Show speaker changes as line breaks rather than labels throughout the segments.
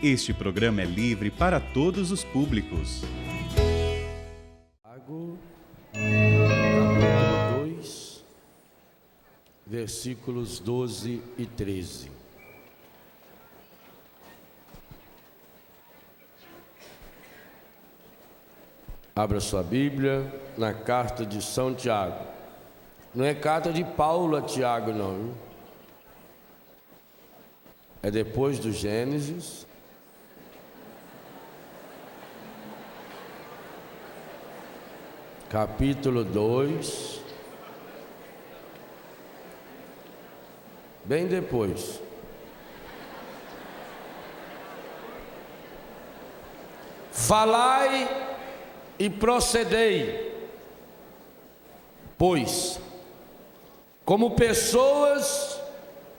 Este programa é livre para todos os públicos.
Capítulo 2, versículos 12 e 13. Abra sua Bíblia na carta de São Tiago. Não é carta de Paulo a Tiago, não, viu? É depois do Gênesis. Capítulo 2. Bem depois. Falai e procedei, pois, como pessoas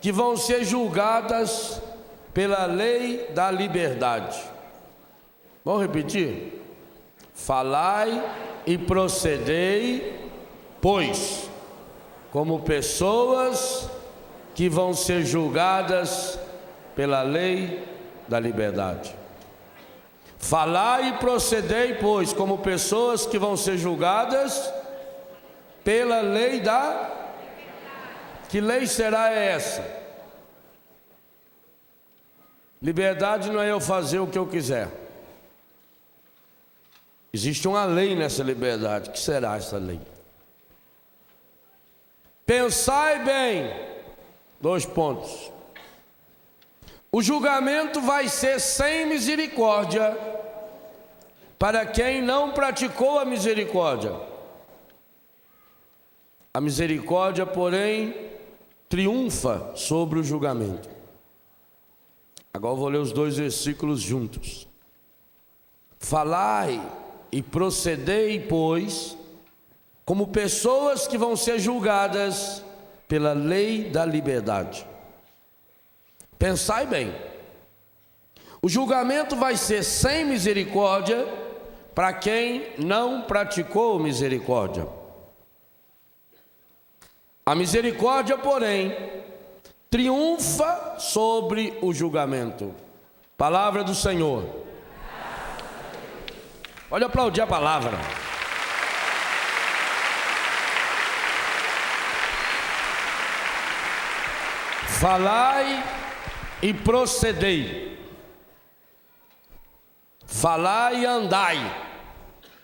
que vão ser julgadas pela lei da liberdade. Vamos repetir? Falai e procedei, pois, como pessoas que vão ser julgadas pela lei da liberdade. Falai e procedei, pois, como pessoas que vão ser julgadas pela lei da... Que lei será essa? Liberdade não é eu fazer o que eu quiser. Existe uma lei nessa liberdade. O que será essa lei? Pensai bem. 2 pontos. O julgamento vai ser sem misericórdia para quem não praticou a misericórdia. A misericórdia, porém, triunfa sobre o julgamento. Agora eu vou ler os 2 versículos juntos. Falai e procedei, pois, como pessoas que vão ser julgadas pela lei da liberdade. Pensai bem. O julgamento vai ser sem misericórdia para quem não praticou misericórdia. A misericórdia, porém, triunfa sobre o julgamento. Palavra do Senhor. Olha, aplaudir a palavra. Falai e procedei. Falai e andai.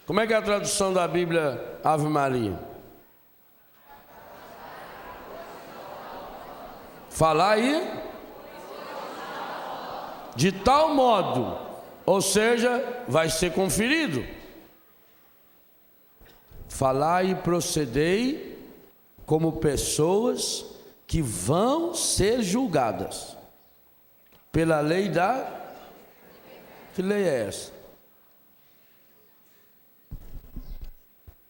Como é que é a tradução da Bíblia Ave Maria? Falai de tal modo, ou seja, vai ser conferido. Falai e procedei como pessoas que vão ser julgadas pela lei da... Que lei é essa?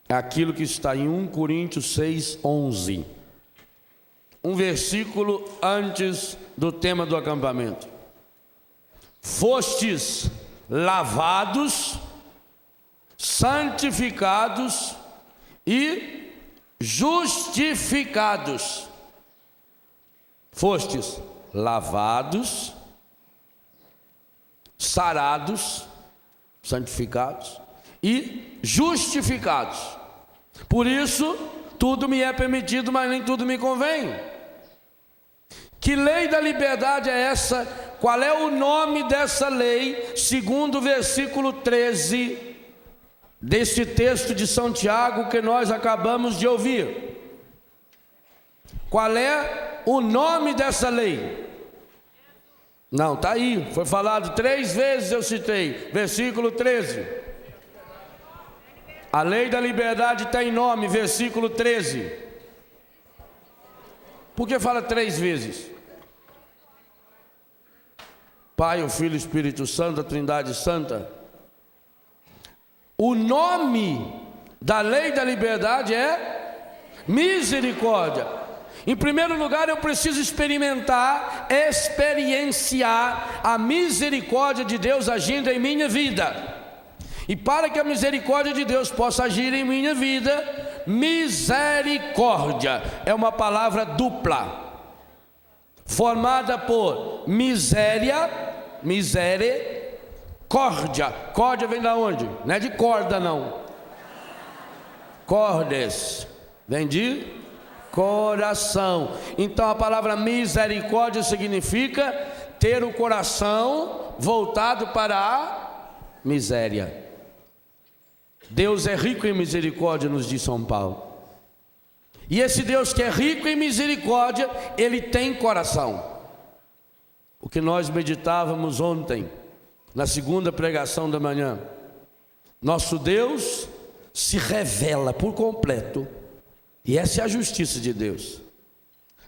É aquilo que está em 1 Coríntios 6, 11. Um versículo antes do tema do acampamento. Fostes lavados, santificados e justificados. Fostes lavados, sarados, santificados e justificados. Por isso, tudo me é permitido, mas nem tudo me convém. Que lei da liberdade é essa? Qual é o nome dessa lei? Segundo o versículo 13 deste texto de São Tiago que nós acabamos de ouvir. Qual é o nome dessa lei? Não, está aí, foi falado 3 vezes, eu citei, versículo 13. A lei da liberdade tem nome, versículo 13. Por que fala 3 vezes? Pai, o Filho e o Espírito Santo, a Trindade Santa. O nome da lei da liberdade é misericórdia. Em primeiro lugar, eu preciso experienciar a misericórdia de Deus agindo em minha vida. E para que a misericórdia de Deus possa agir em minha vida, misericórdia é uma palavra dupla, formada por miséria misericórdia. Córdia vem da onde? Não é de corda não. Cordes vem de coração. Então a palavra misericórdia significa ter o coração voltado para a miséria. Deus é rico em misericórdia, nos diz São Paulo. E esse Deus que é rico em misericórdia, Ele tem coração. O que nós meditávamos ontem, na segunda pregação da manhã. Nosso Deus se revela por completo, e essa é a justiça de Deus,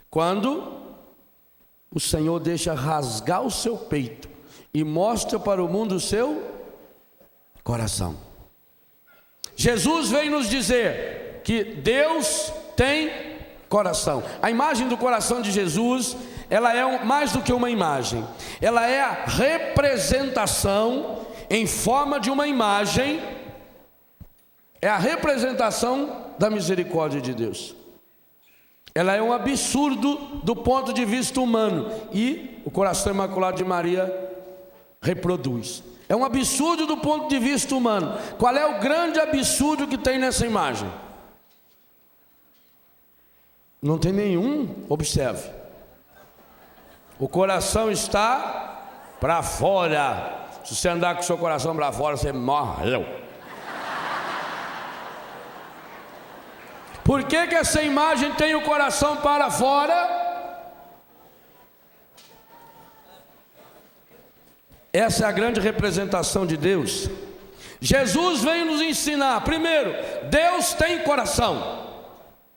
quando o Senhor deixa rasgar o seu peito e mostra para o mundo o seu coração. Jesus vem nos dizer que Deus tem coração. A imagem do coração de Jesus, ela é mais do que uma imagem, ela é a representação em forma de uma imagem, é a representação da misericórdia de Deus. Ela é um absurdo do ponto de vista humano, e o coração imaculado de Maria reproduz. É um absurdo do ponto de vista humano. Qual é o grande absurdo que tem nessa imagem? Não tem nenhum, observe. O coração está para fora. Se você andar com o seu coração para fora, você morreu. Por que essa imagem tem o coração para fora? Essa é a grande representação de Deus. Jesus veio nos ensinar, primeiro, Deus tem coração.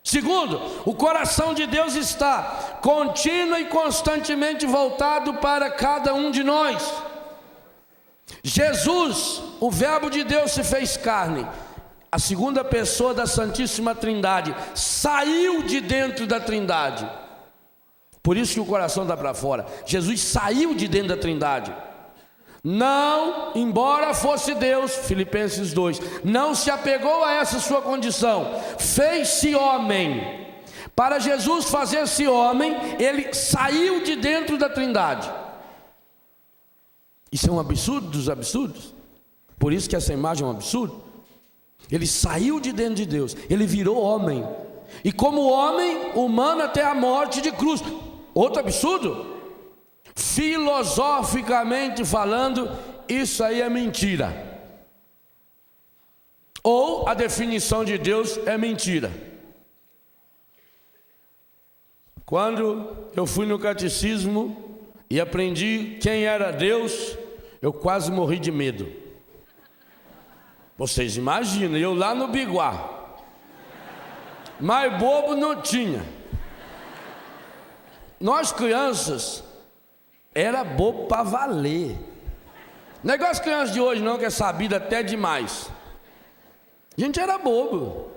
Segundo, o coração de Deus está contínuo e constantemente voltado para cada um de nós. Jesus, o Verbo de Deus, se fez carne. A segunda pessoa da Santíssima Trindade saiu de dentro da Trindade. Por isso que o coração está para fora. Jesus saiu de dentro da Trindade. Não, embora fosse Deus, Filipenses 2, não se apegou a essa sua condição, fez-se homem. Para Jesus fazer-se homem, ele saiu de dentro da Trindade. Isso é um absurdo dos absurdos. Por isso que essa imagem é um absurdo. Ele saiu de dentro de Deus, ele virou homem, e como homem humano até a morte de cruz. Outro absurdo? Filosoficamente falando, isso aí é mentira, ou a definição de Deus é mentira. Quando eu fui no catecismo e aprendi quem era Deus, eu quase morri de medo. Vocês imaginam, eu lá no Biguá, mais bobo não tinha. Nós crianças era bobo para valer. Negócio criança de hoje não, que é sabido até demais. A gente era bobo.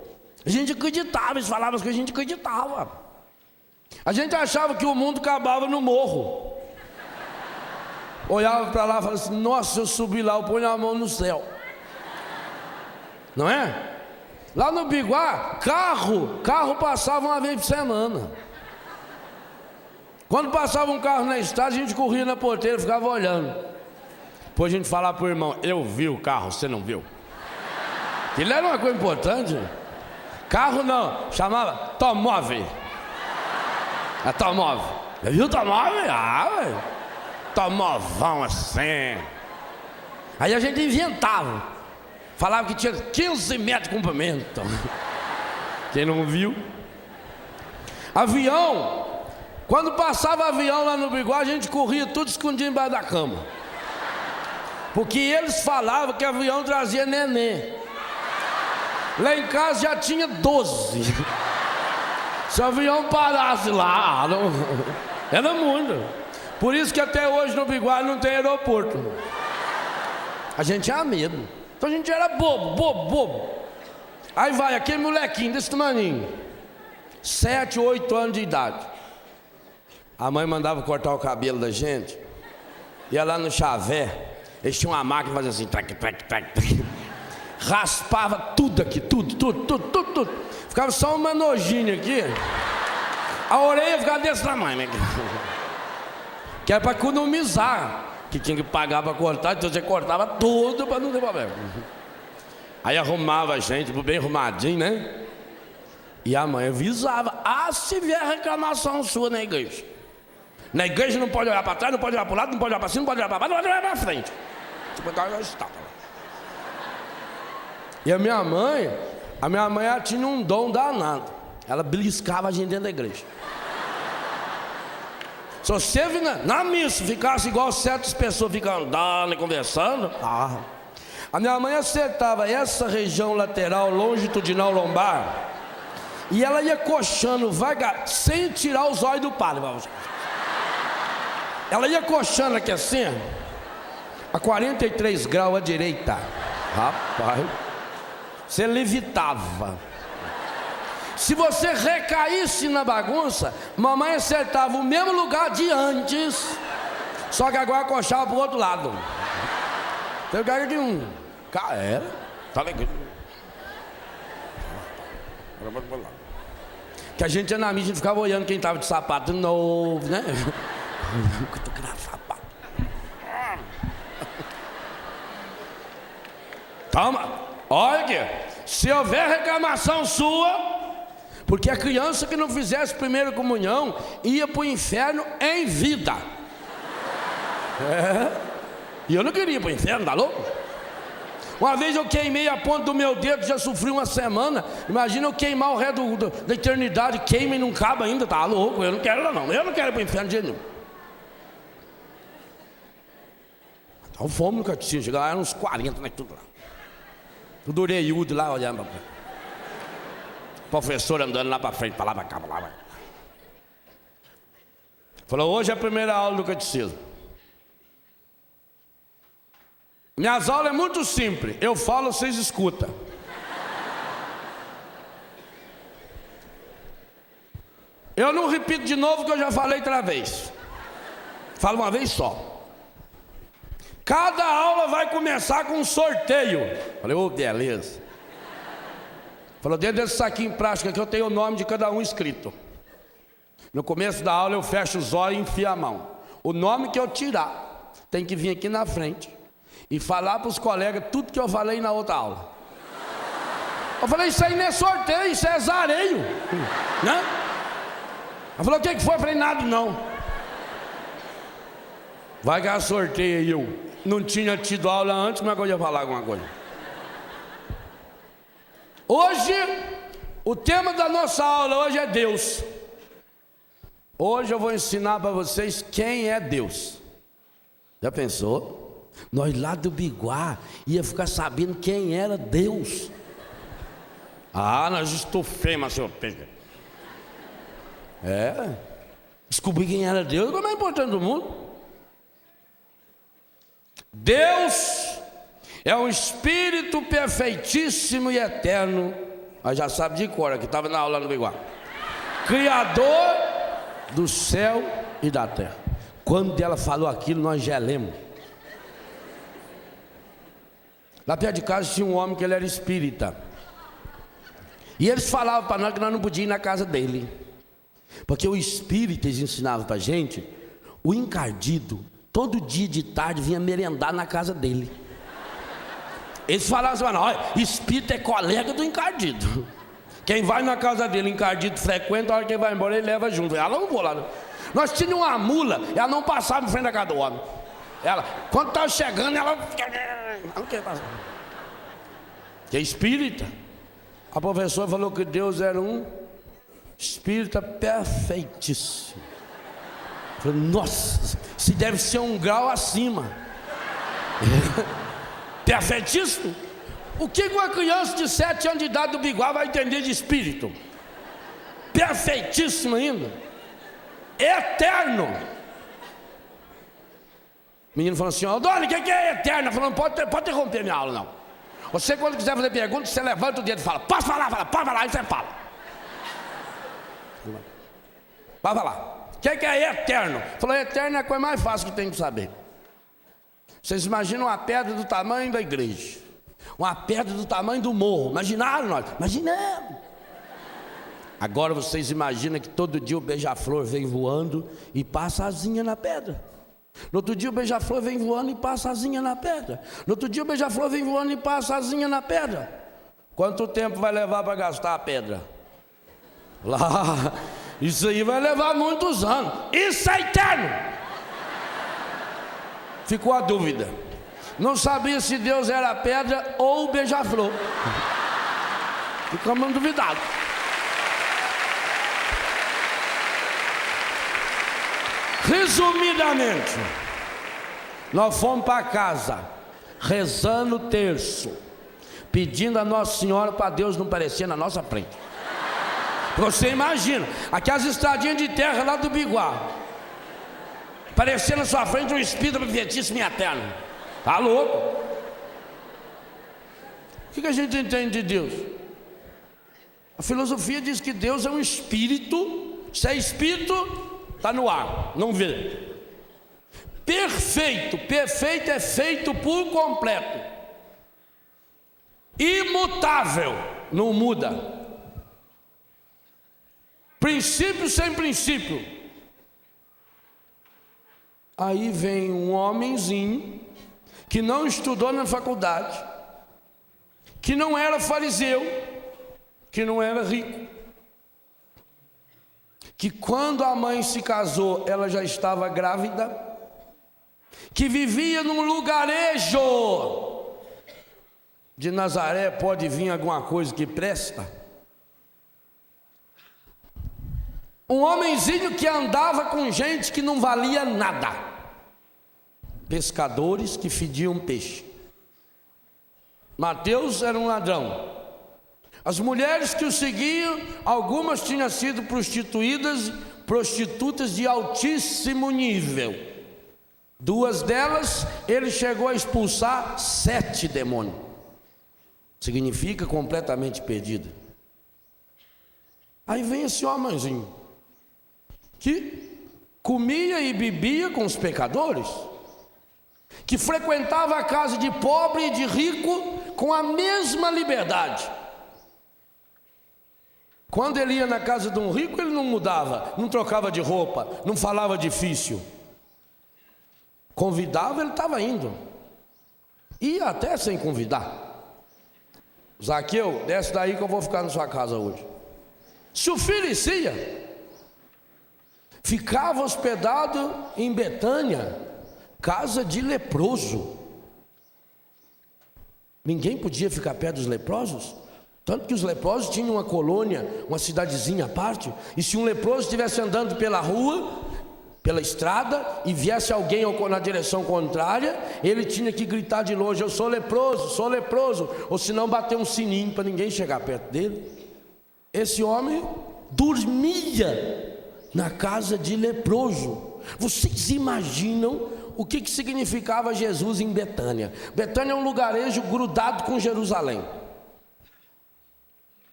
A gente acreditava, eles falavam que a gente acreditava. A gente achava que o mundo acabava no morro. Olhava para lá e falava assim: nossa, se eu subir lá, eu ponho a mão no céu. Não é? Lá no Biguá, carro passava uma vez por semana. Quando passava um carro na estrada, a gente corria na porteira e ficava olhando. Depois a gente falava pro irmão: eu vi o carro, você não viu? Ele era uma coisa importante. Carro não, chamava tomóvel. É tomóvel. Já viu tomóvel? Ah, velho. Tomovão assim. Aí a gente inventava. Falava que tinha 15 metros de comprimento. Quem não viu? Avião. Quando passava avião lá no Biguá, a gente corria tudo escondido embaixo da cama. Porque eles falavam que avião trazia neném. Lá em casa já tinha 12. Se o avião parasse lá, não... era muito. Por isso que até hoje no Biguá não tem aeroporto. A gente tinha medo. Então a gente era bobo. Aí vai aquele molequinho desse tamanho, 7, 8 anos de idade. A mãe mandava cortar o cabelo da gente. Ia lá no Xavé. Eles tinham uma máquina que fazia assim, trac. Raspava tudo aqui, tudo. Ficava só uma nojinha aqui. A orelha ficava desse tamanho, né? Que era para economizar. que tinha que pagar para cortar, então você cortava tudo para não ter problema. Aí arrumava a gente, bem arrumadinho, né? E a mãe avisava: se vier reclamação sua na igreja. Na igreja não pode olhar para trás, não pode olhar para o lado, não pode olhar para cima, não pode olhar para baixo, não pode olhar para frente. E a minha mãe ela tinha um dom danado. Ela beliscava a gente dentro da igreja. Se você na missa ficasse igual certas pessoas ficam andando e conversando, a minha mãe acertava essa região lateral longitudinal lombar e ela ia coxando vagar, sem tirar os olhos do padre. Ela ia coxando aqui assim, a 43 graus à direita. Rapaz, você levitava. Se você recaísse na bagunça, mamãe acertava o mesmo lugar de antes, só que agora coxava pro outro lado. Tem cara de um. Cara, tá legal. Que a gente ia na missa e ficava olhando quem tava de sapato novo, né? Toma, olha aqui. Se houver reclamação sua, porque a criança que não fizesse primeira comunhão ia para o inferno em vida. E eu não queria ir para o inferno, tá louco? Uma vez eu queimei a ponta do meu dedo, já sofri uma semana. Imagina eu queimar o resto da eternidade, queima e não acaba ainda, tá louco? Eu não quero não, eu não quero ir para o inferno de jeito nenhum. Então fomos no catecismo, chegaram lá uns 40, né, tudo lá. Tudo orelhudo lá, olhando pra frente. Professor andando lá para frente, para lá, para cá, para lá. Falou: hoje é a primeira aula do catecismo. Minhas aulas é muito simples. Eu falo, vocês escutam. Eu não repito de novo que eu já falei outra vez. Falo uma vez só. Cada aula vai começar com um sorteio. Falei: beleza. Falou: dentro desse saquinho plástico aqui eu tenho o nome de cada um escrito. No começo da aula eu fecho os olhos e enfio a mão. O nome que eu tirar tem que vir aqui na frente e falar para os colegas tudo que eu falei na outra aula. Eu falei: isso aí não é sorteio, isso é zareio, né? Ela falou: o que foi? Eu falei: nada não. Vai ganhar sorteio aí. Eu não tinha tido aula antes, mas eu ia falar alguma coisa. Hoje, o tema da nossa aula hoje é Deus. Hoje eu vou ensinar para vocês quem é Deus. Já pensou? Nós lá do Biguá ia ficar sabendo quem era Deus. Nós estufemos, senhor Pedro. Descobrir quem era Deus, como é importante do mundo. Deus é um Espírito perfeitíssimo e eterno. Mas já sabe de cor, que estava na aula no Biguá. Criador do céu e da terra. Quando ela falou aquilo, nós gelemos. Lá perto de casa tinha um homem que ele era espírita. E eles falavam para nós que nós não podíamos ir na casa dele. Porque o espírita, eles ensinavam para a gente, o encardido, todo dia de tarde vinha merendar na casa dele. Eles falavam assim: olha, espírito é colega do encardido. Quem vai na casa dele, encardido frequenta, a hora que ele vai embora, ele leva junto. Ela não vou lá. Nós tínhamos uma mula, ela não passava em frente da casa do homem. Ela, quando estava chegando, ela não queria passar. Que é espírita. A professora falou que Deus era um espírita perfeitíssimo. Eu falei: nossa, se deve ser um grau acima. Perfeitíssimo? O que uma criança de 7 anos de idade do Biguá vai entender de espírito? Perfeitíssimo ainda. Eterno. O menino falou assim: Dona, o que é eterno? Falando: pode interromper minha aula, não. Você, quando quiser fazer pergunta, você levanta o dedo e fala: posso falar? Fala: pode falar, aí você fala. Pode falar. O que é eterno? Falou: eterno é a coisa mais fácil que tem que saber. Vocês imaginam uma pedra do tamanho da igreja, uma pedra do tamanho do morro. Imaginaram nós? Imaginamos. Agora vocês imaginam que todo dia o beija-flor vem voando e passa asinha na pedra. No outro dia o beija-flor vem voando e passa asinha na pedra. No outro dia o beija-flor vem voando e passa asinha na pedra. Quanto tempo vai levar para gastar a pedra? Lá, isso aí vai levar muitos anos. Isso é eterno. Ficou a dúvida. Não sabia se Deus era a pedra ou o beija-flor. Ficamos duvidados. Resumidamente, nós fomos para casa, rezando o terço, pedindo a Nossa Senhora para Deus não aparecer na nossa frente. Você imagina, aquelas estradinhas de terra lá do Biguá, aparecendo na sua frente um espírito profetíssimo e eterno. Tá louco? O que a gente entende de Deus? A filosofia diz que Deus é um espírito. Se é espírito, está no ar, não vê. Perfeito, perfeito é feito por completo. Imutável, não muda. Princípio sem princípio. Aí vem um homenzinho que não estudou na faculdade, que não era fariseu, que não era rico, que quando a mãe se casou, ela já estava grávida, que vivia num lugarejo de Nazaré. Pode vir alguma coisa que presta? Um homenzinho que andava com gente que não valia nada, pescadores que fediam peixe. Mateus era um ladrão. As mulheres que o seguiam, algumas tinham sido prostitutas de altíssimo nível. 2 delas, ele chegou a expulsar 7 demônios. Significa completamente perdida. Aí vem esse homenzinho, que comia e bebia com os pecadores, que frequentava a casa de pobre e de rico com a mesma liberdade. Quando ele ia na casa de um rico, ele não mudava, não trocava de roupa, não falava difícil. Convidava, ele estava indo. Ia até sem convidar. Zaqueu, desce daí que eu vou ficar na sua casa hoje. Se oferecia. Ficava hospedado em Betânia, casa de leproso. Ninguém podia ficar perto dos leprosos. Tanto que os leprosos tinham uma colônia, uma cidadezinha à parte. E se um leproso estivesse andando pela rua, pela estrada, e viesse alguém na direção contrária, ele tinha que gritar de longe: eu sou leproso, ou senão bater um sininho para ninguém chegar perto dele. Esse homem dormia na casa de leproso. Vocês imaginam o que significava Jesus em Betânia? Betânia é um lugarejo grudado com Jerusalém.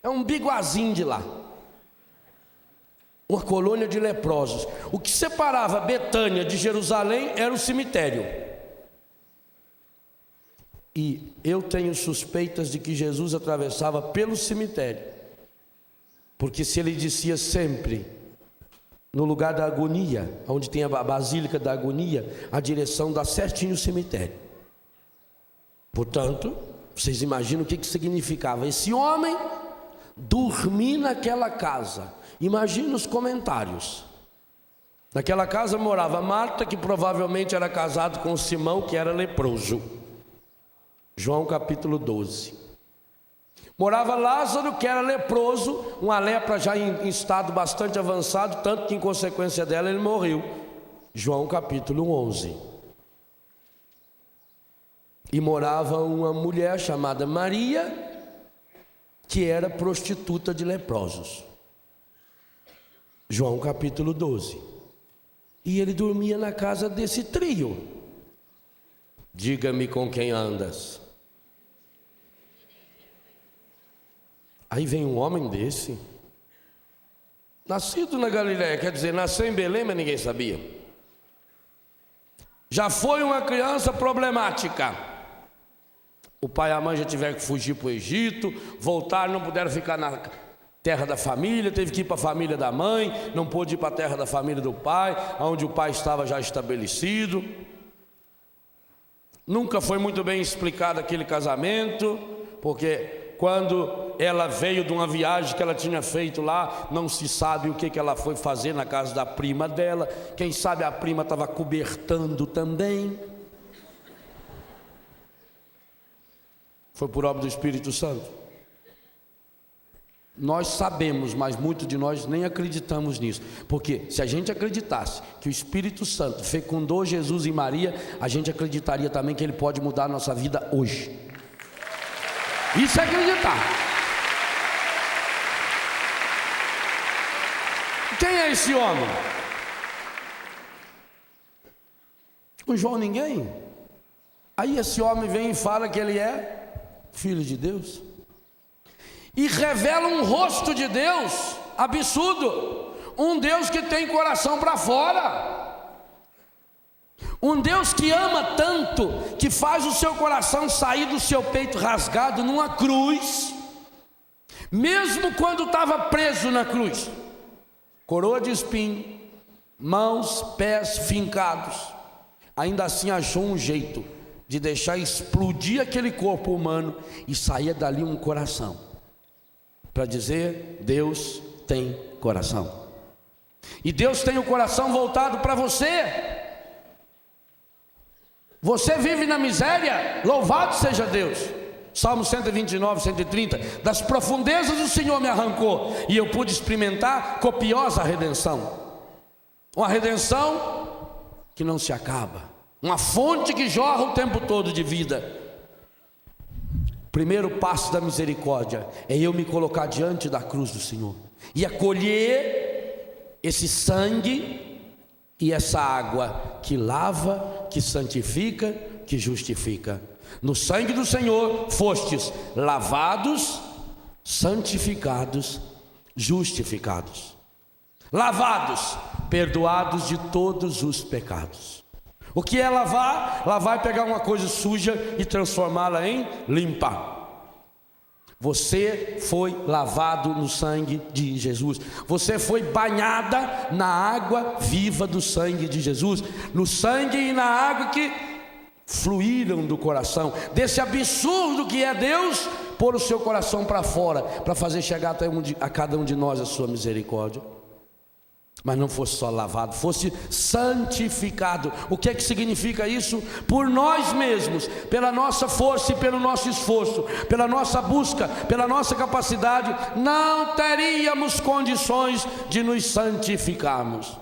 É um biguazinho de lá, uma colônia de leprosos. O que separava Betânia de Jerusalém era o cemitério. E eu tenho suspeitas de que Jesus atravessava pelo cemitério, porque se ele descia sempre no lugar da agonia, onde tem a Basílica da Agonia, a direção dá certinho o cemitério. Portanto, vocês imaginam o que significava esse homem dormir naquela casa. Imagina os comentários. Naquela casa morava Marta, que provavelmente era casado com Simão, que era leproso. João capítulo 12. Morava Lázaro, que era leproso, uma lepra já em estado bastante avançado, tanto que em consequência dela ele morreu. João capítulo 11. E morava uma mulher chamada Maria, que era prostituta de leprosos. João capítulo 12. E ele dormia na casa desse trio. Diga-me com quem andas. Aí vem um homem desse, nascido na Galiléia, quer dizer, nasceu em Belém, mas ninguém sabia. Já foi uma criança problemática. O pai e a mãe já tiveram que fugir para o Egito, voltaram, não puderam ficar terra da família, teve que ir para a família da mãe, não pôde ir para a terra da família do pai, onde o pai estava já estabelecido. Nunca foi muito bem explicado aquele casamento, porque quando ela veio de uma viagem que ela tinha feito lá, não se sabe o que ela foi fazer na casa da prima dela. Quem sabe a prima estava cobertando também. Foi por obra do Espírito Santo. Nós sabemos, mas muitos de nós nem acreditamos nisso. Porque se a gente acreditasse que o Espírito Santo fecundou Jesus e Maria, a gente acreditaria também que ele pode mudar a nossa vida hoje. Isso é acreditar. Quem é esse homem? O João ninguém. Aí esse homem vem e fala que ele é Filho de Deus, e revela um rosto de Deus absurdo, um Deus que tem coração para fora, um Deus que ama tanto, que faz o seu coração sair do seu peito rasgado numa cruz, mesmo quando estava preso na cruz, coroa de espinho, mãos, pés fincados, ainda assim achou um jeito de deixar explodir aquele corpo humano e sair dali um coração, para dizer: Deus tem coração. E Deus tem o coração voltado para você. Você vive na miséria? Louvado seja Deus. Salmo 129, 130. Das profundezas o Senhor me arrancou, e eu pude experimentar copiosa redenção. Uma redenção que não se acaba, uma fonte que jorra o tempo todo de vida. Primeiro passo da misericórdia é eu me colocar diante da cruz do Senhor e acolher esse sangue e essa água que lava, que santifica, que justifica. No sangue do Senhor fostes lavados, santificados, justificados. Lavados, perdoados de todos os pecados. O que é lavar? Lavar é pegar uma coisa suja e transformá-la em limpa. Você foi lavado no sangue de Jesus. Você foi banhada na água viva do sangue de Jesus. No sangue e na água que fluíram do coração. Desse absurdo que é Deus, pôr o seu coração para fora, para fazer chegar até a cada um de nós a sua misericórdia. Mas não fosse só lavado, fosse santificado. O que é que significa isso? Por nós mesmos, pela nossa força e pelo nosso esforço, pela nossa busca, pela nossa capacidade, não teríamos condições de nos santificarmos.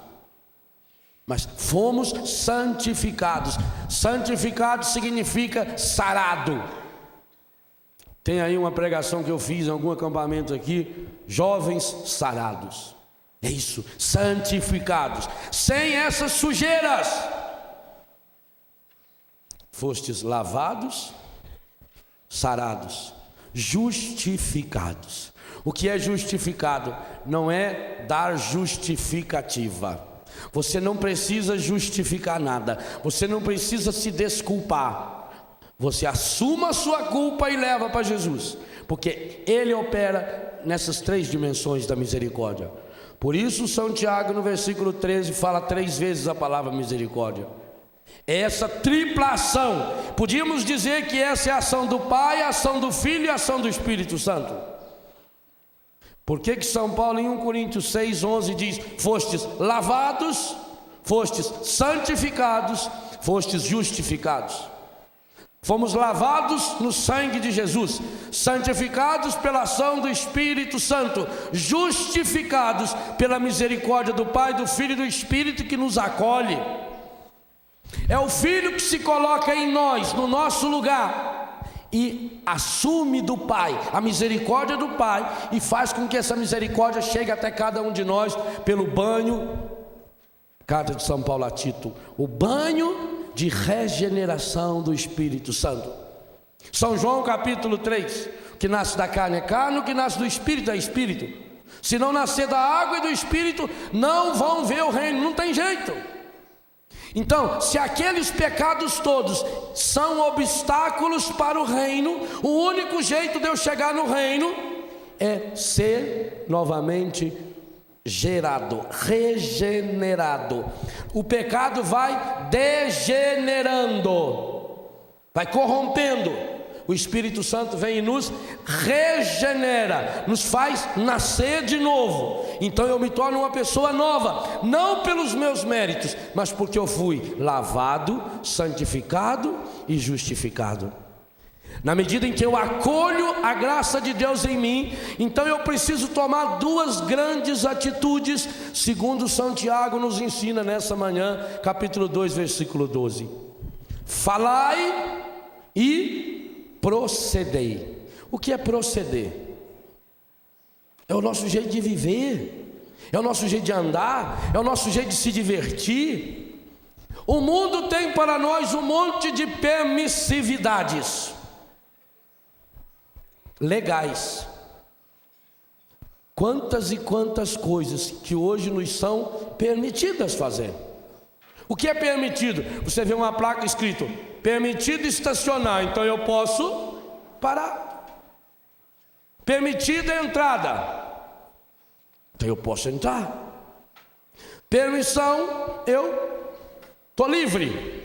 Mas fomos santificados. Santificado significa sarado. Tem aí uma pregação que eu fiz em algum acampamento aqui, jovens sarados. É isso, santificados, sem essas sujeiras. Fostes lavados, sarados, justificados. O que é justificado? Não é dar justificativa. Você não precisa justificar nada. Você não precisa se desculpar. Você assuma a sua culpa e leva para Jesus, porque Ele opera nessas três dimensões da misericórdia. Por isso São Tiago no versículo 13 fala 3 vezes a palavra misericórdia. É essa tripla ação. Podíamos dizer que essa é a ação do Pai, a ação do Filho e a ação do Espírito Santo. Por que São Paulo em 1 Coríntios 6, 11 diz: fostes lavados, fostes santificados, fostes justificados. Fomos lavados no sangue de Jesus, santificados pela ação do Espírito Santo, justificados pela misericórdia do Pai, do Filho e do Espírito que nos acolhe. É o Filho que se coloca em nós, no nosso lugar, e assume do Pai a misericórdia do Pai e faz com que essa misericórdia chegue até cada um de nós pelo banho. Carta de São Paulo a Tito, o banho de regeneração do Espírito Santo. São João capítulo 3, o que nasce da carne é carne, o que nasce do Espírito é Espírito. Se não nascer da água e do Espírito, não vão ver o reino, não tem jeito. Então, se aqueles pecados todos são obstáculos para o reino, o único jeito de eu chegar no reino é ser novamente gerado, regenerado. O pecado vai degenerando, vai corrompendo. O Espírito Santo vem e nos regenera, nos faz nascer de novo. Então eu me torno uma pessoa nova, não pelos meus méritos, mas porque eu fui lavado, santificado e justificado. Na medida em que eu acolho a graça de Deus em mim, então eu preciso tomar duas grandes atitudes, segundo Santiago nos ensina nessa manhã, capítulo 2, versículo 12. Falai e procedei. O que é proceder? É o nosso jeito de viver, é o nosso jeito de andar, é o nosso jeito de se divertir. O mundo tem para nós um monte de permissividades legais. Quantas e quantas coisas que hoje nos são permitidas fazer. O que é permitido? Você vê uma placa escrito permitido estacionar, então eu posso parar. Permitida a entrada, então eu posso entrar. Permissão, eu estou livre.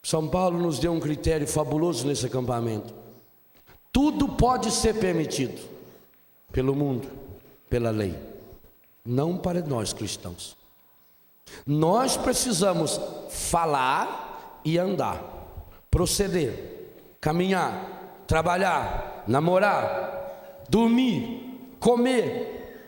São Paulo nos deu um critério fabuloso nesse acampamento. Tudo pode ser permitido pelo mundo, pela lei, não para nós cristãos. Nós precisamos falar e andar, proceder, caminhar, trabalhar, namorar, dormir, comer,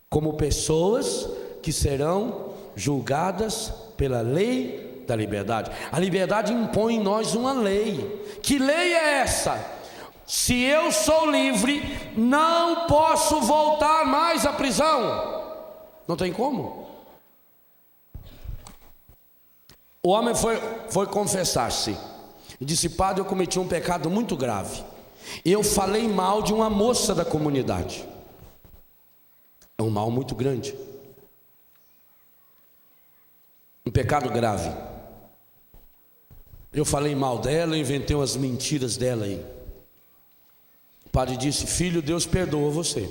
como pessoas que serão julgadas pela lei da liberdade. A liberdade impõe em nós uma lei. Que lei é essa? Se eu sou livre, não posso voltar mais à prisão. Não tem como. O homem foi confessar-se e disse: padre, eu cometi um pecado muito grave. Eu falei mal de uma moça da comunidade. É um mal muito grande, um pecado grave. Eu falei mal dela, inventei umas mentiras dela aí. O padre disse: filho, Deus perdoa você.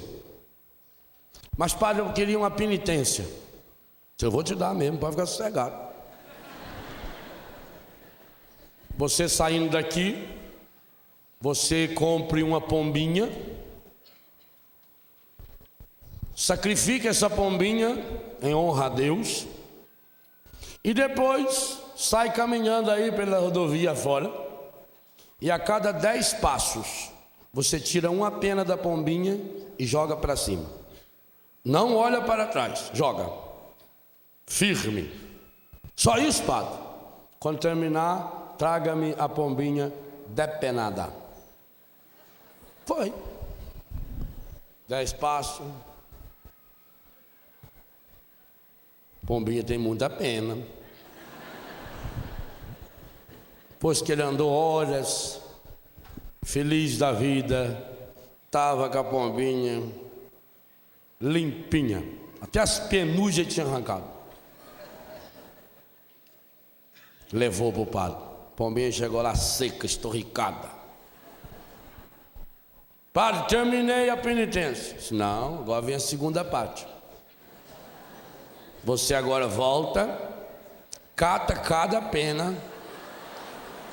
Mas padre, eu queria uma penitência. Eu vou te dar mesmo, pode ficar sossegado. Você saindo daqui, você compre uma pombinha, sacrifique essa pombinha em honra a Deus, e depois sai caminhando aí pela rodovia fora, e a cada 10 passos você tira uma pena da pombinha e joga para cima. Não olha para trás, joga firme. Só isso, padre. Quando terminar, traga-me a pombinha depenada. Foi 10 passos. Pombinha tem muita pena. Pois que ele andou horas, feliz da vida, estava com a pombinha limpinha, até as penugem tinha arrancado. Levou para o padre. A pombinha chegou lá seca, estorricada. Padre, terminei a penitência. Disse: não, agora vem a segunda parte. Você agora volta, cata cada pena,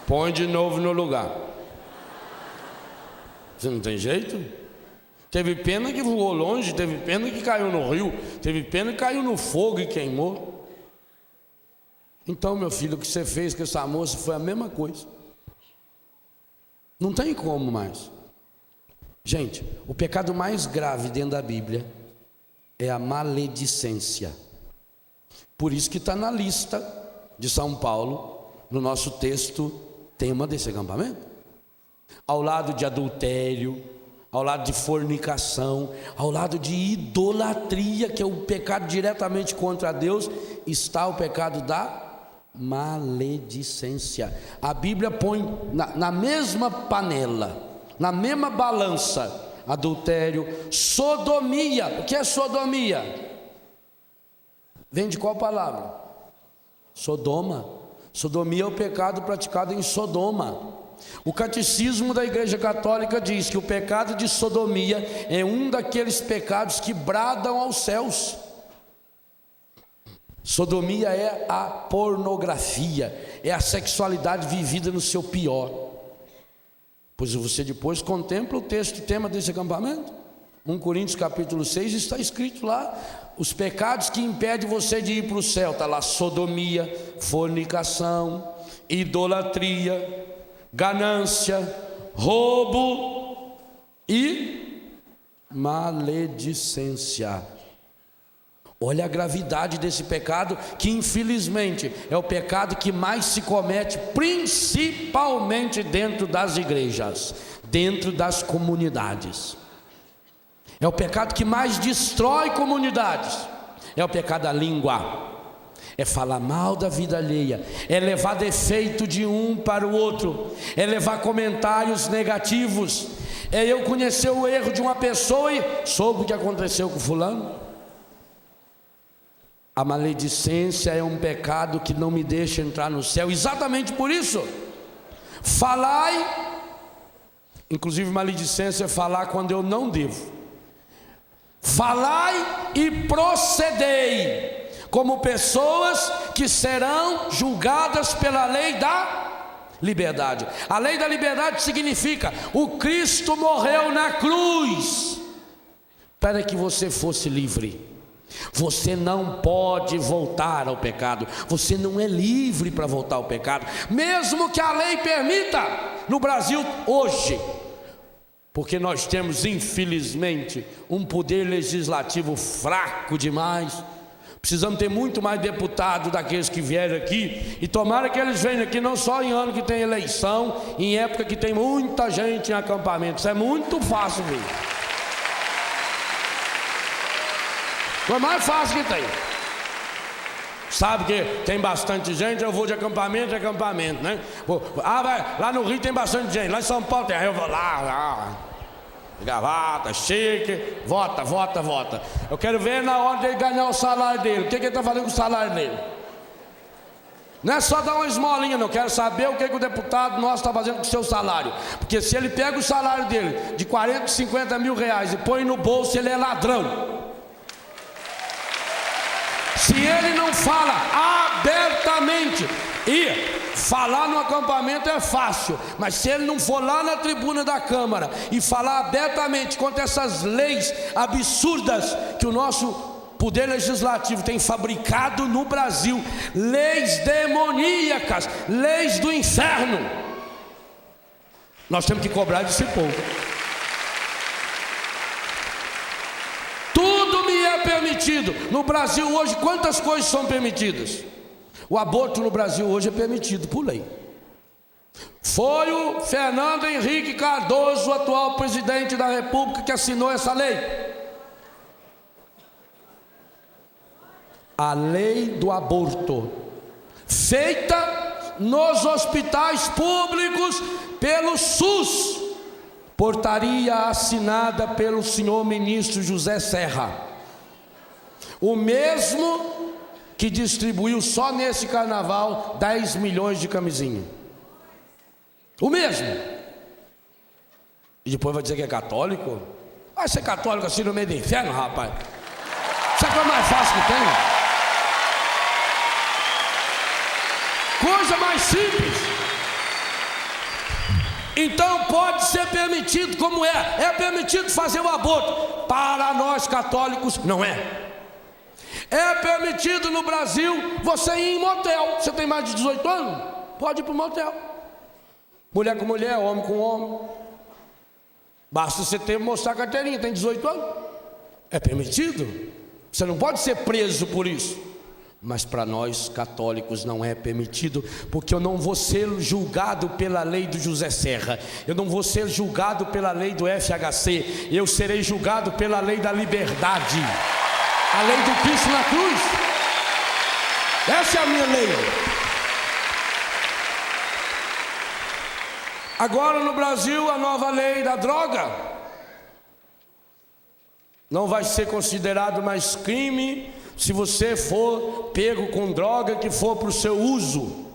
põe de novo no lugar. Você não tem jeito? Teve pena que voou longe, teve pena que caiu no rio, teve pena que caiu no fogo e queimou. Então, meu filho, o que você fez com essa moça foi a mesma coisa. Não tem como mais. Gente, o pecado mais grave dentro da Bíblia é a maledicência. Por isso que está na lista de São Paulo, no nosso texto, tema desse acampamento. Ao lado de adultério, ao lado de fornicação, ao lado de idolatria, que é o pecado diretamente contra Deus, está o pecado da maledicência. A Bíblia põe na mesma panela, na mesma balança, adultério, sodomia. O que é sodomia? Vem de qual palavra? Sodoma. Sodomia é o pecado praticado em Sodoma. O catecismo da Igreja Católica diz que o pecado de sodomia é um daqueles pecados que bradam aos céus. Sodomia é a pornografia, é a sexualidade vivida no seu pior. Pois você depois contempla o texto, tema desse acampamento. 1 Coríntios capítulo 6 está escrito lá, os pecados que impedem você de ir para o céu. Está lá: sodomia, fornicação, idolatria, ganância, roubo e maledicência. Olha a gravidade desse pecado, que infelizmente é o pecado que mais se comete, principalmente dentro das igrejas, dentro das comunidades. É o pecado que mais destrói comunidades. É o pecado da língua. É falar mal da vida alheia, é levar defeito de um para o outro, é levar comentários negativos, é eu conhecer o erro de uma pessoa e soube o que aconteceu com fulano. A maledicência é um pecado que não me deixa entrar no céu. Exatamente por isso, falai, inclusive maledicência é falar quando eu não devo. Falai e procedei como pessoas que serão julgadas pela lei da liberdade. A lei da liberdade significa: o Cristo morreu na cruz para que você fosse livre. Você não pode voltar ao pecado. Você não é livre para voltar ao pecado, mesmo que a lei permita. No Brasil hoje, porque nós temos infelizmente um poder legislativo fraco demais. Precisamos ter muito mais deputados daqueles que vieram aqui, e tomara que eles venham aqui não só em ano que tem eleição, em época que tem muita gente em acampamento. Isso é muito fácil ver. É mais fácil que tem. Sabe que tem bastante gente, eu vou de acampamento em acampamento, né? Vai, lá no Rio tem bastante gente, lá em São Paulo tem, eu vou lá. Gravata, chique, vota. Eu quero ver na hora dele ganhar o salário dele. O que ele está fazendo com o salário dele? Não é só dar uma esmolinha, não. Eu quero saber o que o deputado nosso está fazendo com o seu salário. Porque se ele pega o salário dele de 40, 50 mil reais e põe no bolso, ele é ladrão. Se ele não fala abertamente, e falar no acampamento é fácil, mas se ele não for lá na tribuna da Câmara e falar abertamente contra essas leis absurdas que o nosso poder legislativo tem fabricado no Brasil, leis demoníacas, leis do inferno, nós temos que cobrar desse povo. Tudo me é permitido. No Brasil hoje, quantas coisas são permitidas? O aborto no Brasil hoje é permitido por lei. Foi o Fernando Henrique Cardoso, o atual presidente da República, que assinou essa lei. A lei do aborto, feita nos hospitais públicos pelo SUS, portaria assinada pelo senhor ministro José Serra, o mesmo que distribuiu só nesse carnaval 10 milhões de camisinha. O mesmo. E depois vai dizer que é católico? Vai ser católico assim no meio do inferno, rapaz. Isso é a coisa mais fácil que tem. Coisa mais simples. Então pode ser permitido, como é permitido fazer o aborto. Para nós católicos não é. É permitido no Brasil você ir em motel. Você tem mais de 18 anos? Pode ir para o motel. Mulher com mulher, homem com homem. Basta você mostrar a carteirinha, tem 18 anos. É permitido. Você não pode ser preso por isso. Mas para nós católicos não é permitido, porque eu não vou ser julgado pela lei do José Serra, eu não vou ser julgado pela lei do FHC, eu serei julgado pela lei da liberdade, a lei do Cristo na cruz. Essa é a minha lei. Agora no Brasil, a nova lei da droga não vai ser considerado mais crime se você for pego com droga que for para o seu uso.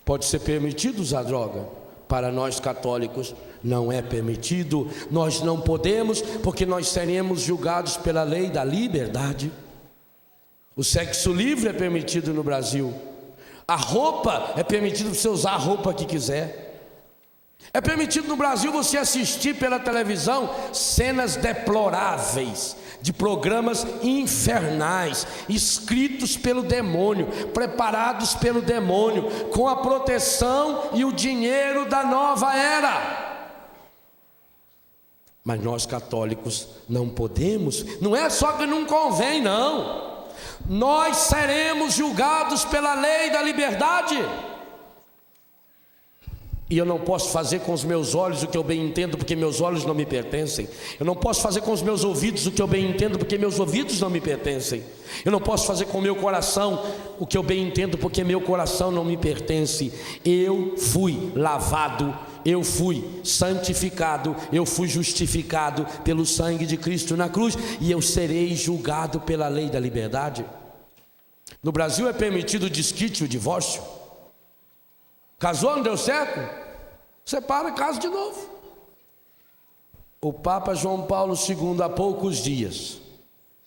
Pode ser permitido usar droga. Para nós católicos não é permitido. Nós não podemos, porque nós seremos julgados pela lei da liberdade. O sexo livre é permitido no Brasil. A roupa é permitido você usar a roupa que quiser. É permitido no Brasil você assistir pela televisão cenas deploráveis de programas infernais, escritos pelo demônio, preparados pelo demônio, com a proteção e o dinheiro da nova era. Mas nós católicos não podemos, não é só que não convém, não. Nós seremos julgados pela lei da liberdade. E eu não posso fazer com os meus olhos o que eu bem entendo, porque meus olhos não me pertencem. Eu não posso fazer com os meus ouvidos o que eu bem entendo, porque meus ouvidos não me pertencem. Eu não posso fazer com o meu coração o que eu bem entendo, porque meu coração não me pertence. Eu fui lavado, eu fui santificado, eu fui justificado pelo sangue de Cristo na cruz, e eu serei julgado pela lei da liberdade. No Brasil é permitido o desquite, o divórcio. Casou, não deu certo? Separa, casa de novo. O Papa João Paulo II, há poucos dias,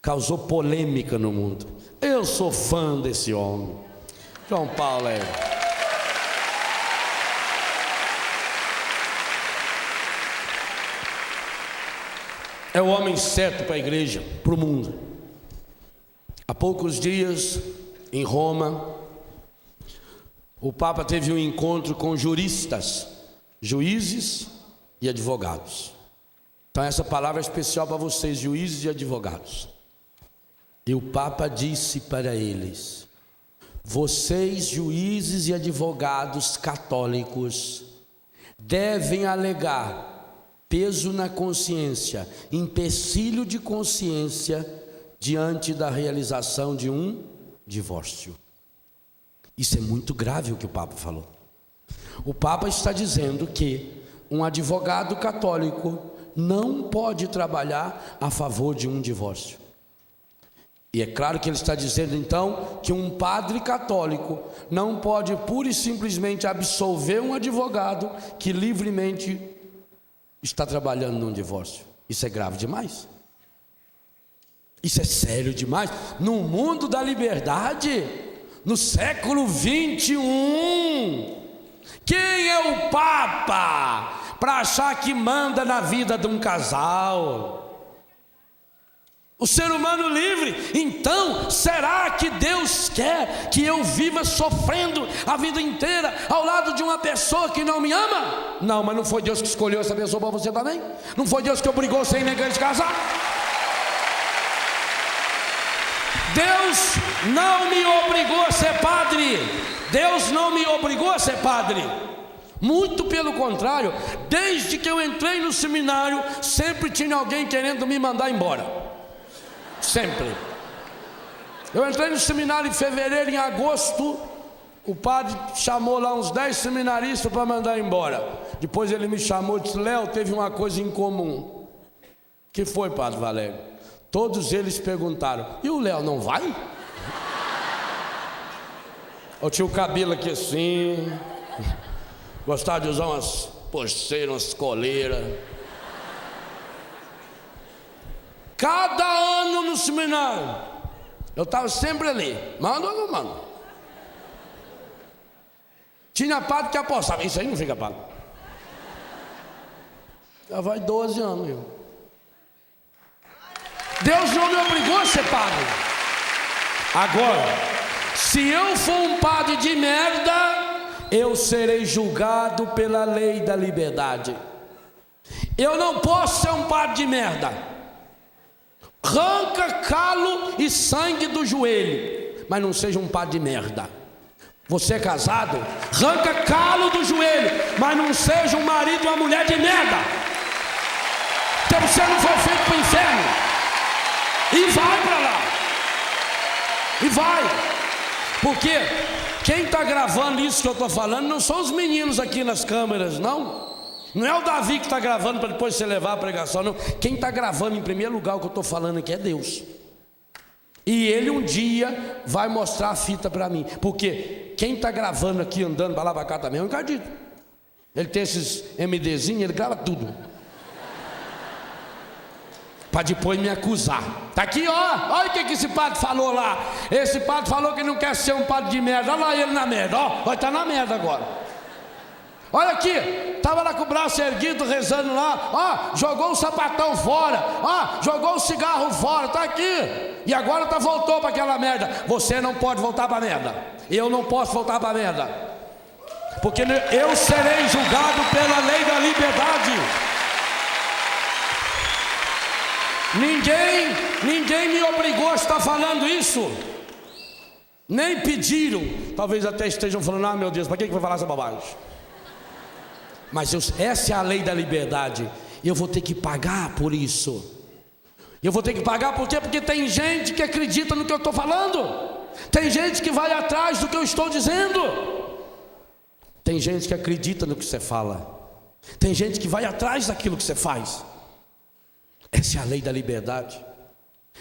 causou polêmica no mundo. Eu sou fã desse homem. João Paulo é o homem certo para a igreja, para o mundo. Há poucos dias, em Roma, o Papa teve um encontro com juristas, juízes e advogados. Então essa palavra é especial para vocês, juízes e advogados. E o Papa disse para eles: vocês, juízes e advogados católicos, devem alegar peso na consciência, empecilho de consciência, diante da realização de um divórcio. Isso é muito grave o que o Papa falou. O Papa está dizendo que um advogado católico não pode trabalhar a favor de um divórcio. E é claro que ele está dizendo então que um padre católico não pode pura e simplesmente absolver um advogado que livremente está trabalhando num divórcio. Isso é grave demais. Isso é sério demais. No mundo da liberdade, no século 21, quem é o Papa para achar que manda na vida de um casal? O ser humano livre. Então, será que Deus quer que eu viva sofrendo a vida inteira ao lado de uma pessoa que não me ama? Não, mas não foi Deus que escolheu essa pessoa para você também? Não foi Deus que obrigou você a ir na igreja casar? Deus não me obrigou a ser padre. Deus não me obrigou a ser padre. Muito pelo contrário, desde que eu entrei no seminário, sempre tinha alguém querendo me mandar embora. Sempre. Eu entrei no seminário em fevereiro, em agosto, o padre chamou lá uns 10 seminaristas para mandar embora. Depois ele me chamou e disse: Léo, teve uma coisa em comum. Que foi, padre Valério? Todos eles perguntaram: e o Léo não vai? Eu tinha o cabelo aqui assim, gostava de usar umas pulseiras, umas coleiras. Cada ano no seminário, eu estava sempre ali. Manda ou não manda? Tinha padre que apostava: isso aí não fica pago. Já vai 12 anos, meu. Deus não me obrigou a ser padre. Agora, se eu for um padre de merda, eu serei julgado pela lei da liberdade. Eu não posso ser um padre de merda. Arranca calo e sangue do joelho, mas não seja um padre de merda. Você é casado? Arranca calo do joelho, mas não seja um marido ou uma mulher de merda. Porque você não foi feito para o inferno. E vai para lá. E vai. Porque quem está gravando isso que eu estou falando não são os meninos aqui nas câmeras, não. Não é o Davi que está gravando para depois você levar a pregação, não. Quem está gravando em primeiro lugar o que eu estou falando aqui é Deus. E Ele um dia vai mostrar a fita para mim. Porque quem está gravando aqui, andando para lá para cá também é o Ricardito. Ele tem esses MDzinhos, ele grava tudo. Para depois me acusar. Tá aqui, ó. Olha o que esse padre falou lá. Esse padre falou que não quer ser um padre de merda. Olha lá ele na merda, ó. Vai estar na merda agora. Olha aqui, estava lá com o braço erguido, rezando lá, ó, jogou o sapatão fora, ó, jogou o cigarro fora, tá aqui, e agora voltou para aquela merda. Você não pode voltar para a merda, eu não posso voltar para a merda, porque eu serei julgado pela lei da liberdade. Ninguém me obrigou a estar falando isso, nem pediram. Talvez até estejam falando, ah, meu Deus, para que vai falar essa bobagem? Mas essa é a lei da liberdade. Eu vou ter que pagar por isso. Eu vou ter que pagar por quê? Porque tem gente que acredita no que eu estou falando. Tem gente que vai atrás do que eu estou dizendo. Tem gente que acredita no que você fala. Tem gente que vai atrás daquilo que você faz. Essa é a lei da liberdade.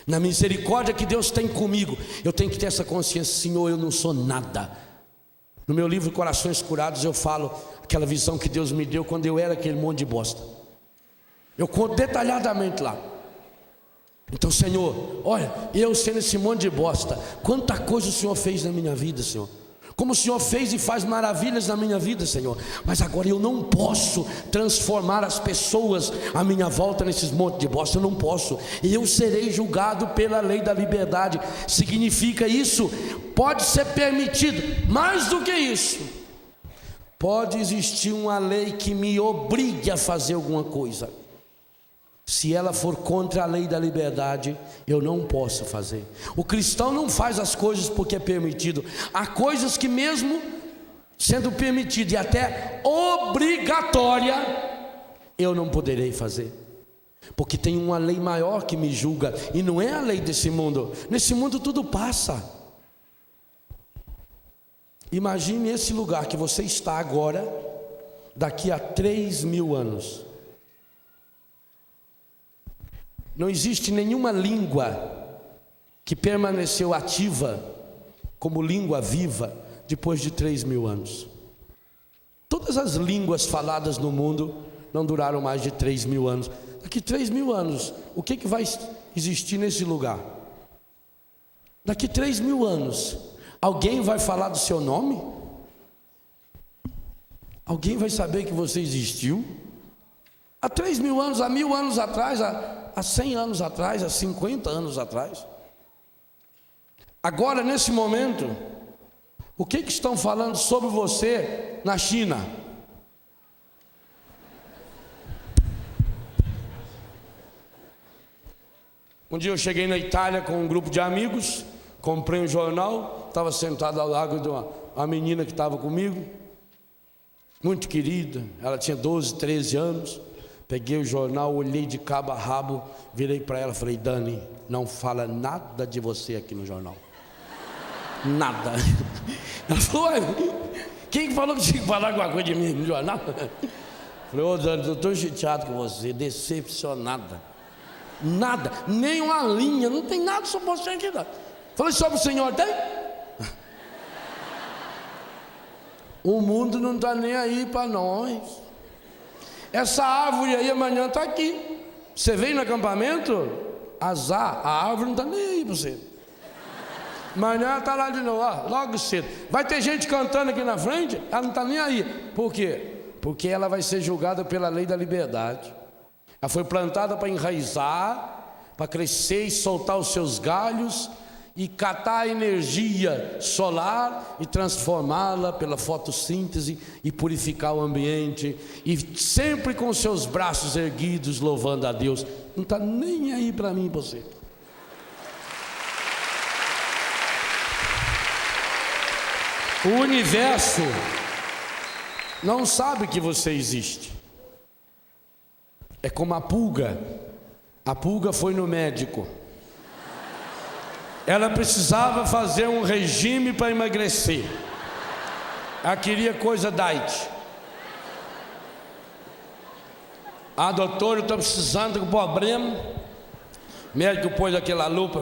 Na misericórdia que Deus tem comigo, eu tenho que ter essa consciência: Senhor, eu não sou nada. No meu livro Corações Curados eu falo aquela visão que Deus me deu quando eu era aquele monte de bosta. Eu conto detalhadamente lá. Então, Senhor, olha, eu sendo esse monte de bosta, quanta coisa o Senhor fez na minha vida, Senhor. Como o Senhor fez e faz maravilhas na minha vida, Senhor. Mas agora eu não posso transformar as pessoas à minha volta nesses montes de bosta. Eu não posso. E eu serei julgado pela lei da liberdade. Significa isso? Pode ser permitido. Mais do que isso, pode existir uma lei que me obrigue a fazer alguma coisa. Se ela for contra a lei da liberdade, eu não posso fazer. O cristão não faz as coisas porque é permitido. Há coisas que mesmo sendo permitido e até obrigatória, eu não poderei fazer. Porque tem uma lei maior que me julga, e não é a lei desse mundo. Nesse mundo tudo passa. Imagine esse lugar que você está agora, daqui a 3.000 anos. Não existe nenhuma língua que permaneceu ativa como língua viva depois de 3.000 anos. Todas as línguas faladas no mundo não duraram mais de 3.000 anos. Daqui 3.000 anos, o que vai existir nesse lugar? Daqui 3.000 anos, alguém vai falar do seu nome? Alguém vai saber que você existiu? Há 3.000 anos, há 1.000 anos atrás, há 100 anos atrás, há 50 anos atrás. Agora, nesse momento, o que estão falando sobre você na China? Um dia eu cheguei na Itália com um grupo de amigos, comprei um jornal, estava sentado ao lado de uma menina que estava comigo, muito querida, ela tinha 12, 13 anos. Peguei o jornal, olhei de cabo a rabo, virei para ela e falei: Dani, não fala nada de você aqui no jornal. Nada. Ela falou: ué, quem falou que tinha que falar alguma coisa de mim no jornal? Falei: ô Dani, eu estou chateado com você, decepcionada. Nada, nem uma linha, não tem nada sobre você aqui. Não. Falei: sobre o senhor tem? O mundo não está nem aí para nós. Essa árvore aí amanhã está aqui. Você veio no acampamento? Azar, a árvore não está nem aí para você. Amanhã está lá de novo, ó, logo cedo. Vai ter gente cantando aqui na frente, ela não está nem aí. Por quê? Porque ela vai ser julgada pela lei da liberdade. Ela foi plantada para enraizar, para crescer e soltar os seus galhos e catar a energia solar e transformá-la pela fotossíntese e purificar o ambiente, e sempre com seus braços erguidos louvando a Deus. Não está nem aí para mim e você. O universo não sabe que você existe. É como a pulga. A pulga foi no médico. Ela precisava fazer um regime para emagrecer. Ela queria coisa diet. Doutor, eu estou precisando com problema. O médico pôs aquela lupa.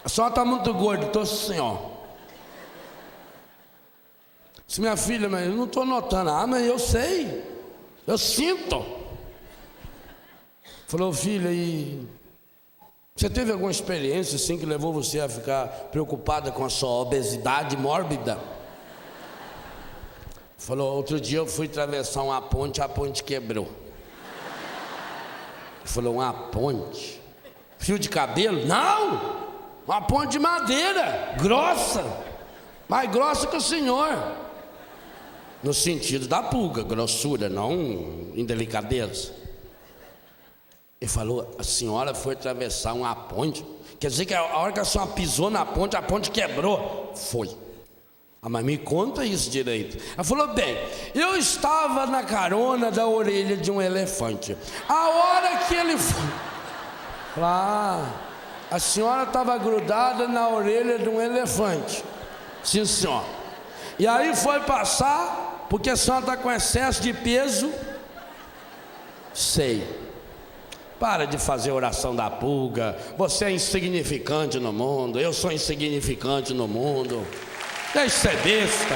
A senhora está muito gorda. Estou assim, ó. Disse: minha filha, mas eu não estou notando. Ah, mas eu sei, eu sinto. Falou: filha, e você teve alguma experiência assim que levou você a ficar preocupada com a sua obesidade mórbida? Falou: outro dia eu fui atravessar uma ponte, a ponte quebrou. Falou: uma ponte? Fio de cabelo? Não! Uma ponte de madeira, grossa, mais grossa que o senhor. No sentido da pulga, grossura, não indelicadeza. Ele falou: a senhora foi atravessar uma ponte? Quer dizer que a hora que a senhora pisou na ponte, a ponte quebrou? Foi. Ah, mas me conta isso direito. Ela falou: bem, eu estava na carona da orelha de um elefante. A hora que ele foi... a senhora estava grudada na orelha de um elefante. Sim, senhor. E aí foi passar, porque a senhora está com excesso de peso. Sei. Para de fazer oração da pulga. Você é insignificante no mundo. Eu sou insignificante no mundo. Deixa de ser besta.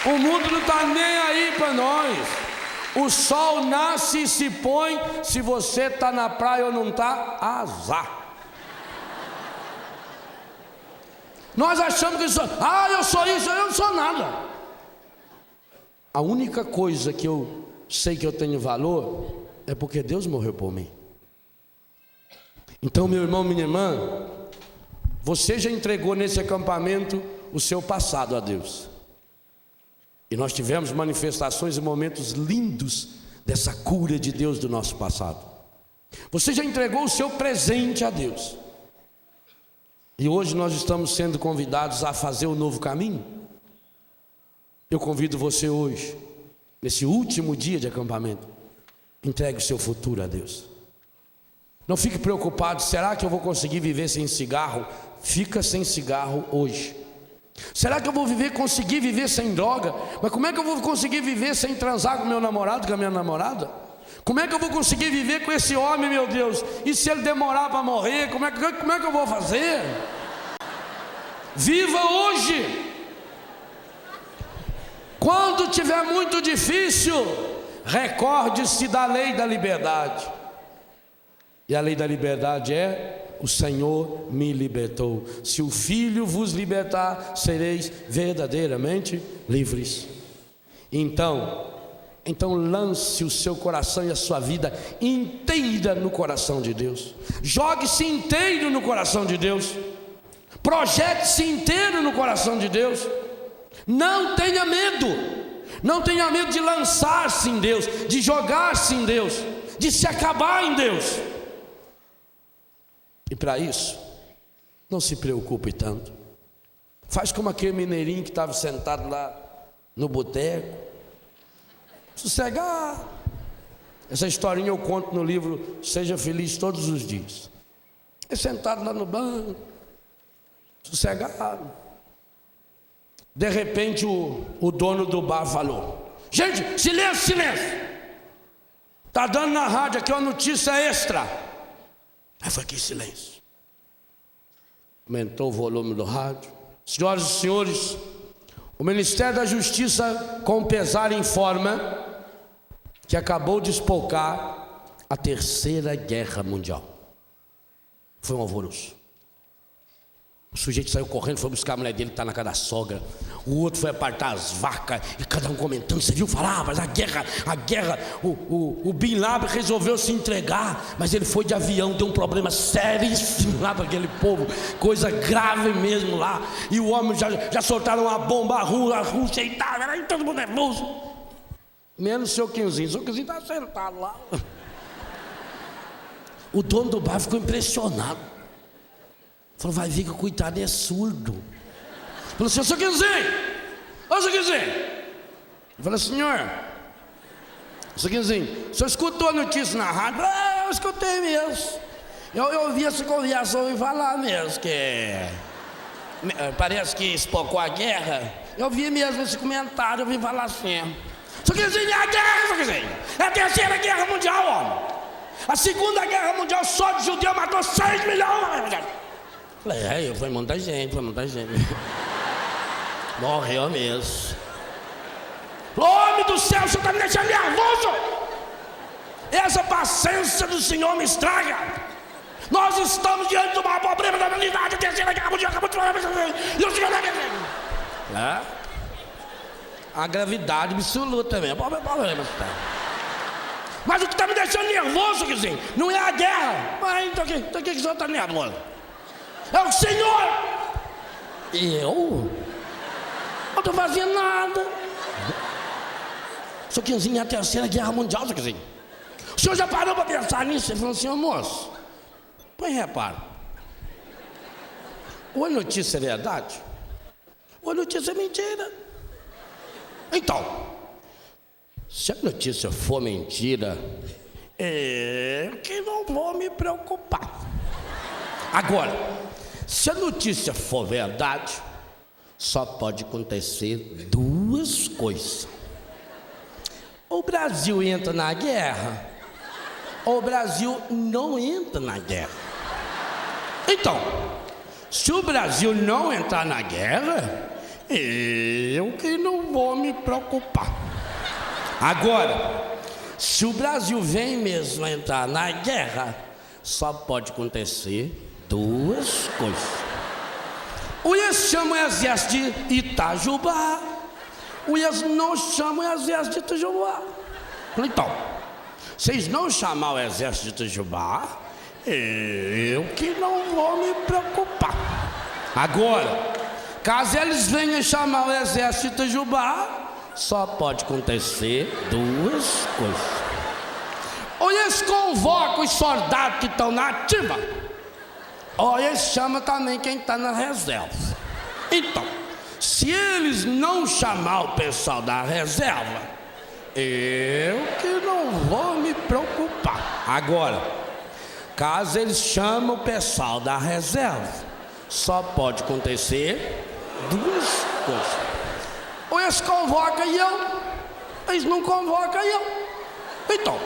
O mundo não está nem aí para nós. O sol nasce e se põe. Se você está na praia ou não está, azar. Nós achamos que eu sou isso, eu não sou nada. A única coisa que eu sei que eu tenho valor é porque Deus morreu por mim. Então, meu irmão, minha irmã, você já entregou nesse acampamento o seu passado a Deus. E nós tivemos manifestações e momentos lindos dessa cura de Deus do nosso passado. Você já entregou o seu presente a Deus. E hoje nós estamos sendo convidados a fazer um novo caminho. Eu convido você hoje, nesse último dia de acampamento, entregue o seu futuro a Deus. Não fique preocupado: será que eu vou conseguir viver sem cigarro? Fica sem cigarro hoje. Será que eu vou conseguir viver sem droga? Mas como é que eu vou conseguir viver sem transar com meu namorado, com a minha namorada? Como é que eu vou conseguir viver com esse homem, meu Deus? E se ele demorar para morrer, como é que eu vou fazer? Viva hoje. Quando tiver muito difícil, recorde-se da lei da liberdade. E a lei da liberdade é: o Senhor me libertou. Se o Filho vos libertar, sereis verdadeiramente livres. Então lance o seu coração e a sua vida inteira no coração de Deus. Jogue-se inteiro no coração de Deus. Projete-se inteiro no coração de Deus. Não tenha medo. Não tenha medo de lançar-se em Deus, de jogar-se em Deus, de se acabar em Deus. E para isso, não se preocupe tanto. Faz como aquele mineirinho que estava sentado lá no boteco, sossegado. Essa historinha eu conto no livro Seja Feliz Todos os Dias. Ele sentado lá no banco, sossegado. De repente o dono do bar falou: gente, silêncio, silêncio. Está dando na rádio aqui uma notícia extra. Aí foi aqui silêncio. Aumentou o volume do rádio. Senhoras e senhores, o Ministério da Justiça, com pesar, informa que acabou de espocar a Terceira Guerra Mundial. Foi um alvoroço. O sujeito saiu correndo, foi buscar a mulher dele que está na casa da sogra. O outro foi apartar as vacas, e cada um comentando: você viu falar, mas a guerra, o Bin Laden resolveu se entregar, mas ele foi de avião, deu um problema seríssimo lá para aquele povo, coisa grave mesmo lá. E o homem já soltaram uma bomba, a Rússia e tal, aí todo mundo nervoso. Menos o seu Quinzinho está sentado lá. O dono do bar ficou impressionado. Falou: vai ver que o coitado é surdo. Falou assim: ô seu Quinzinho, ô seu Quinzinho. Eu falei: senhor, seu Quinzinho, o senhor escutou a notícia na rádio? Eu escutei mesmo. Eu ouvi essa conversa, ouvi falar mesmo que parece que espocou a guerra. Eu vi mesmo esse comentário, eu ouvi falar assim: seu Quinzinho, é a guerra, seu Quinzinho. É a Terceira Guerra Mundial, homem. A Segunda Guerra Mundial só de judeu matou 6 milhões. Falei: foi muita gente, foi muita gente. Morreu mesmo. Homem do céu, o senhor está me deixando nervoso. Essa paciência do Senhor me estraga. Nós estamos diante de um problema da humanidade, terceira guerra mundial, e o senhor está... A gravidade absoluta mesmo. Mas o que está me deixando nervoso, Guizinho, não é a guerra. Mas então o que o senhor está nervoso? É o Senhor. Eu? Não estou fazendo nada. Seu Guizinho, é a terceira guerra mundial, seu Guizinho. O senhor já parou para pensar nisso? Ele falou assim, ô moço, põe reparo. Ou a notícia é verdade, ou a notícia é mentira. Então, se a notícia for mentira, eu que não vou me preocupar. Agora, se a notícia for verdade, só pode acontecer duas coisas. Ou o Brasil entra na guerra, ou o Brasil não entra na guerra. Então, se o Brasil não entrar na guerra, eu que não vou me preocupar. Agora, se o Brasil vem mesmo entrar na guerra, só pode acontecer duas coisas. Ou eles chamam o exército de Itajubá, ou eles não chamam o exército de Itajubá. Então, vocês não chamar o exército de Itajubá, eu que não vou me preocupar. Agora, caso eles venham chamar o exército de Itajubá, só pode acontecer duas coisas. Ou eles convocam os soldados que estão na ativa, ou eles chamam também quem está na reserva. Então, se eles não chamar o pessoal da reserva, eu que não vou me preocupar. Agora, caso eles chamem o pessoal da reserva, só pode acontecer duas coisas. Ou eles convocam eu, eles não convocam eu. Então,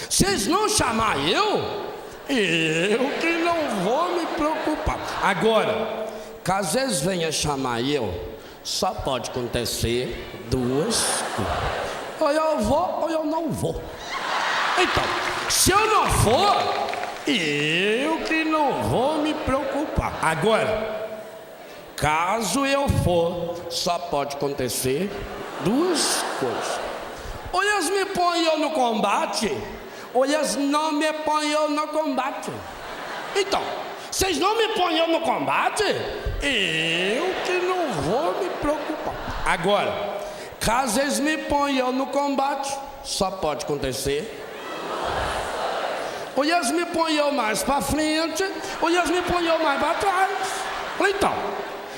se eles não chamar eu que não vou me preocupar. Agora, caso eles venham chamar eu, só pode acontecer duas coisas. Ou eu vou ou eu não vou. Então, se eu não for, eu que não vou me preocupar. Agora, caso eu for, só pode acontecer duas coisas. Ou eles me põem eu no combate, ou eles não me põem eu no combate. Então, vocês não me põem eu no combate, eu que não vou me preocupar. Agora, caso eles me põem eu no combate, só pode acontecer. Ou eles me põem eu mais para frente, ou eles me põem eu mais para trás. Então,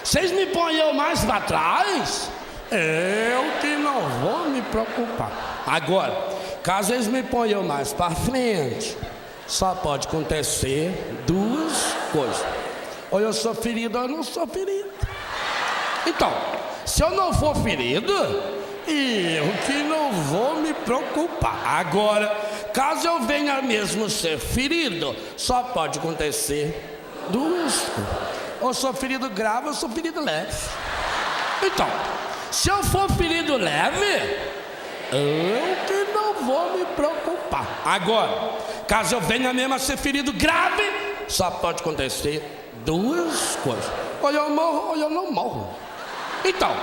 vocês me põem eu mais para trás, eu que não vou me preocupar. Agora, caso eles me põem eu mais para frente, só pode acontecer duas coisas. Ou eu sou ferido ou eu não sou ferido. Então, se eu não for ferido, eu que não vou me preocupar. Agora, caso eu venha mesmo ser ferido, só pode acontecer duas coisas. Ou sou ferido grave ou sou ferido leve. Então, se eu for ferido leve, eu que não vou me preocupar. Agora, caso eu venha mesmo a ser ferido grave, só pode acontecer duas coisas. Ou eu morro ou eu não morro. Então,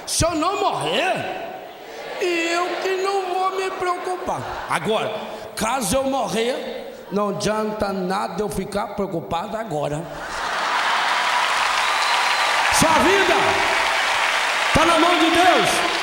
se eu não morrer, eu que não vou me preocupar. Agora, caso eu morrer, não adianta nada eu ficar preocupado agora. Sua vida está na mão de Deus.